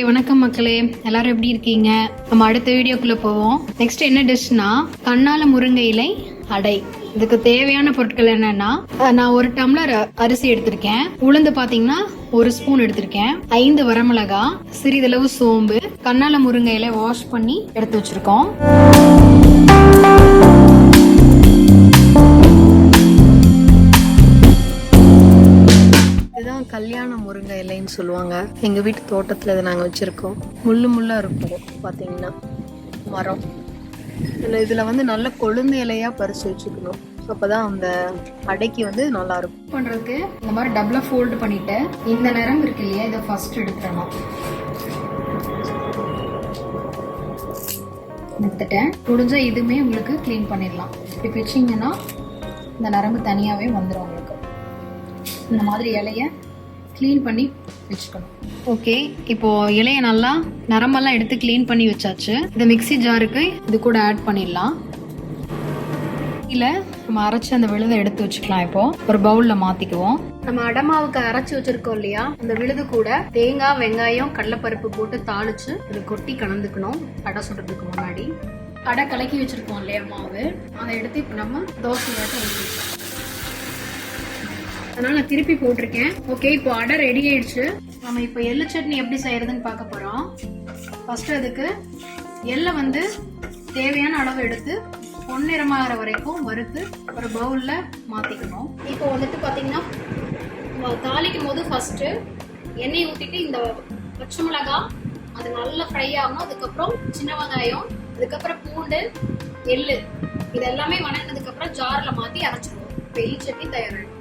வணக்கம் மக்களே, எல்லாரும் எப்படி இருக்கீங்க? நம்ம அடுத்த வீடியோக்குள்ள போவோம். நெக்ஸ்ட் என்ன டிஷ்னா கண்ணால முருங்கை இலை அடை. இதுக்கு தேவையான பொருட்கள் என்னன்னா, நான் 1 டம்ளர் அரிசி எடுத்திருக்கேன். உளுந்து பாத்தீங்கன்னா 1 ஸ்பூன் எடுத்திருக்கேன். 5 வரமிளகா, சிறிதளவு சோம்பு, கண்ணால முருங்கை இலை வாஷ் பண்ணி எடுத்து வச்சிருக்கோம். இதுதான் கல்யாண முருங்கை இலைன்னு சொல்லுவாங்க. எங்க வீட்டு தோட்டத்துல இதை நாங்க வச்சிருக்கோம். முள்ளா இருக்கும் பாத்தீங்கன்னா மரம். இதுல வந்து நல்ல கொழுந்து இலையா பறிச்சு வச்சுக்கணும். அப்பதான் அந்த அடைக்கு வந்து நல்லா இருக்கும். பண்றதுக்கு இந்த மாதிரி டபுளா ஃபோல்டு பண்ணிட்டு இந்த நிறம் இருக்கு இல்லையா, இதை ஃபர்ஸ்ட் எடுத்துடணும். எடுத்துட்டேன். முடிஞ்சா இதுவுமே உங்களுக்கு கிளீன் பண்ணிடலாம். இப்படி பிச்சிங்கன்னா இந்த நரம்பு தனியாவே வந்துடும் உங்களுக்கு. இந்த மாதிரி இலைய கிளீன் பண்ணி வச்சுக்கணும். ஓகே, இப்போ இலைய நல்லா நரம்பெல்லாம் எடுத்து கிளீன் பண்ணி வச்சாச்சு. இந்த மிக்ஸி ஜாருக்கு இது கூட ஆட் பண்ணிடலாம். இல்ல நம்ம அரைச்சு அந்த விழுதை எடுத்து வச்சுக்கலாம். இப்போ ஒரு பவுல்ல மாத்திக்குவோம். நம்ம அடமாவுக்கு அரைச்சு வச்சிருக்கோம் இல்லையா, அந்த விழுது கூட தேங்காய், வெங்காயம், கடலைப்பருப்பு போட்டு தாளிச்சு இது கொட்டி கலந்துக்கணும். அடை சுடுறதுக்கு முன்னாடி அடை கலக்கி வச்சிருக்கோம் இல்லையா மாவு, அதை எடுத்து இப்போ நம்ம தோசை ஊற்றிக்கலாம். அதனால நான் திருப்பி போட்டிருக்கேன். ஓகே, இப்போ அடை ரெடி ஆயிடுச்சு. நம்ம இப்போ எள்ளு சட்னி எப்படி செய்யறதுன்னு பார்க்க போறோம். ஃபர்ஸ்ட் அதுக்கு எள்ளை வந்து தேவையான அளவு எடுத்து பொன்னிறமாகிற வரைக்கும் வறுத்து ஒரு பவுல்ல மாத்திக்கணும். இப்போ வந்துட்டு பாத்தீங்கன்னா தாளிக்கும் போது ஃபர்ஸ்ட் எண்ணெய் ஊத்திட்டு இந்த பச்சை மிளகாய் அது நல்லா ஃப்ரை ஆகணும். அதுக்கப்புறம் சின்ன வெங்காயம், அதுக்கப்புறம் பூண்டு, எள்ளு இது எல்லாமே வணங்கினதுக்கு அப்புறம் ஜார்ல மாத்தி அரைச்சிடுவோம். இப்போ எள்ளு சட்னி தயாராகும்.